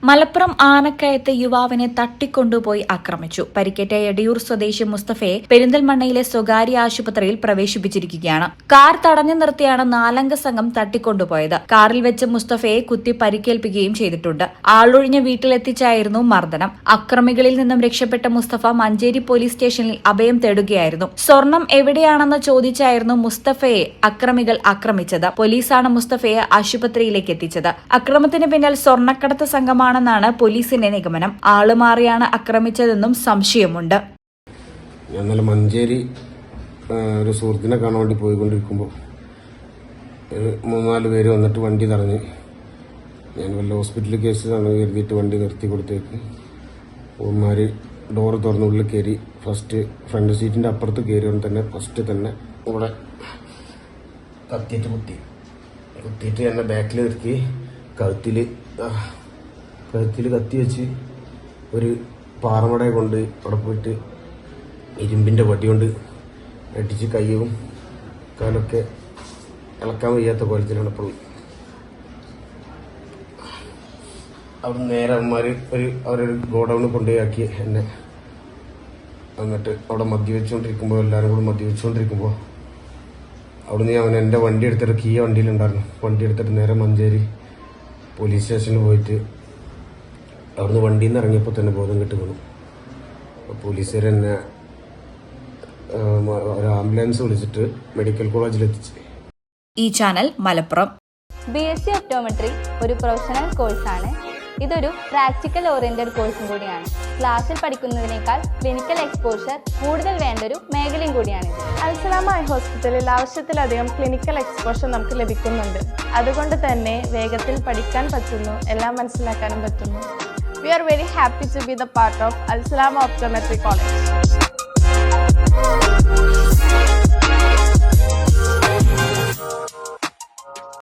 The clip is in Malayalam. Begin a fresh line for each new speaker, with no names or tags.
മലപ്പുറം ആനക്കയത്തെ യുവാവിനെ തട്ടിക്കൊണ്ടുപോയി ആക്രമിച്ചു. പരിക്കേറ്റ എടയൂർ സ്വദേശി മുസ്തഫയെ പെരിന്തൽമണ്ണയിലെ സ്വകാര്യ ആശുപത്രിയിൽ പ്രവേശിപ്പിച്ചിരിക്കുകയാണ്. കാർ തടഞ്ഞു നിർത്തിയാണ് 4 അംഗ സംഘം തട്ടിക്കൊണ്ടുപോയത്. കാറിൽ വെച്ച് മുസ്തഫയെ കുത്തി പരിക്കേൽപ്പിക്കുകയും ചെയ്തിട്ടുണ്ട്. ആളൊഴിഞ്ഞ വീട്ടിലെത്തിച്ചായിരുന്നു മർദ്ദനം. അക്രമികളിൽ നിന്നും രക്ഷപ്പെട്ട മുസ്തഫ മഞ്ചേരി പോലീസ് സ്റ്റേഷനിൽ അഭയം തേടുകയായിരുന്നു. സ്വർണം എവിടെയാണെന്ന് ചോദിച്ചായിരുന്നു മുസ്തഫയെ അക്രമികൾ ആക്രമിച്ചത്. പോലീസാണ് മുസ്തഫയെ ആശുപത്രിയിലേക്ക് എത്തിച്ചത്. അക്രമത്തിന് പിന്നിൽ സ്വർണ്ണക്കടത്ത് സംഘമാണ് ാണ് പോലീസിന്റെ നിഗമനം. ആളുമാറിയാണ് ആക്രമിച്ചതെന്നും സംശയമുണ്ട്.
ഞാൻ ഇന്നലെ മഞ്ചേരി ഒരു സുഹൃത്തിനെ കാണാൻ വേണ്ടി പോയിക്കൊണ്ടിരിക്കുമ്പോൾ ഒരു 3-4 പേര് വന്നിട്ട് വണ്ടി തടഞ്ഞ് ഞാൻ വല്ല ഹോസ്പിറ്റൽ കേസിലാണ് കരുതിയിട്ട് വണ്ടി നിർത്തി കൊടുത്തേക്ക് ഉമ്മാര് ഡോറ് തുറന്ന് ഉള്ളിൽ കയറി ഫസ്റ്റ് ഫ്രണ്ട് സീറ്റിന്റെ അപ്പുറത്ത് കയറിയോണ്ട് തന്നെ ഫസ്റ്റ് തന്നെ ഇവിടെ കുത്തിയിട്ട് എന്നെ ബാക്കിൽ നിർത്തി കഴുത്തിൽ കത്തി വെച്ച് ഒരു പാറമടയെ കൊണ്ട് അവിടെ പോയിട്ട് ഇരുമ്പിന്റെ വടി കൊണ്ട് അടിച്ച് കയ്യും കാലൊക്കെ ഇളക്കാൻ വയ്യാത്ത കോലത്തിലാണ് ഇപ്പോൾ. അവിടെ നേരെ അവന്മാര് അവരൊരു ഗോഡൌണിൽ കൊണ്ടുപോയാക്കി എന്നെ. എന്നിട്ട് അവിടെ മദ്യവെച്ചുകൊണ്ടിരിക്കുമ്പോൾ എല്ലാവരും കൂടി മദ്യവെച്ചുകൊണ്ടിരിക്കുമ്പോൾ അവിടുന്ന് ഞാൻ എൻ്റെ വണ്ടി എടുത്തിട്ട് കീ വണ്ടിയിലുണ്ടായിരുന്നു. വണ്ടി എടുത്തിട്ട് നേരെ മഞ്ചേരി പോലീസ് സ്റ്റേഷനിൽ പോയിട്ട് അവിടുന്ന് വണ്ടിയിൽ നിന്ന് ഇറങ്ങിയപ്പോൾ തന്നെ ബോധം കെട്ട് വീണു. പോലീസുകാർ എന്നെ ഒരു ആംബുലൻസ് വിളിച്ചിട്ട് മെഡിക്കൽ കോളേജിൽ എത്തിച്ച്.
ഈ ചാനൽ മലപ്പുറം.
BSc ഒപ്റ്റോമെട്രി ഒരു പ്രൊഫഷണൽ കോഴ്സാണ്. ഇതൊരു പ്രാക്ടിക്കൽ ഓറിയന്റഡ് കോഴ്സും കൂടിയാണ്. ക്ലാസ്സിൽ പഠിക്കുന്നതിനേക്കാൾ ക്ലിനിക്കൽ എക്സ്പോഷർ കൂടുതൽ വേണ്ടൊരു മേഖലയും കൂടിയാണ്.
അൽസലാമ ഐ ഹോസ്പിറ്റലിൽ ആവശ്യത്തിലധികം ക്ലിനിക്കൽ എക്സ്പോഷർ നമുക്ക് ലഭിക്കുന്നുണ്ട്. അതുകൊണ്ട് തന്നെ വേഗത്തിൽ പഠിക്കാൻ പറ്റുന്നു, എല്ലാം മനസ്സിലാക്കാനും പറ്റുന്നു. We are very happy to be the part of Al Salama Optometry College.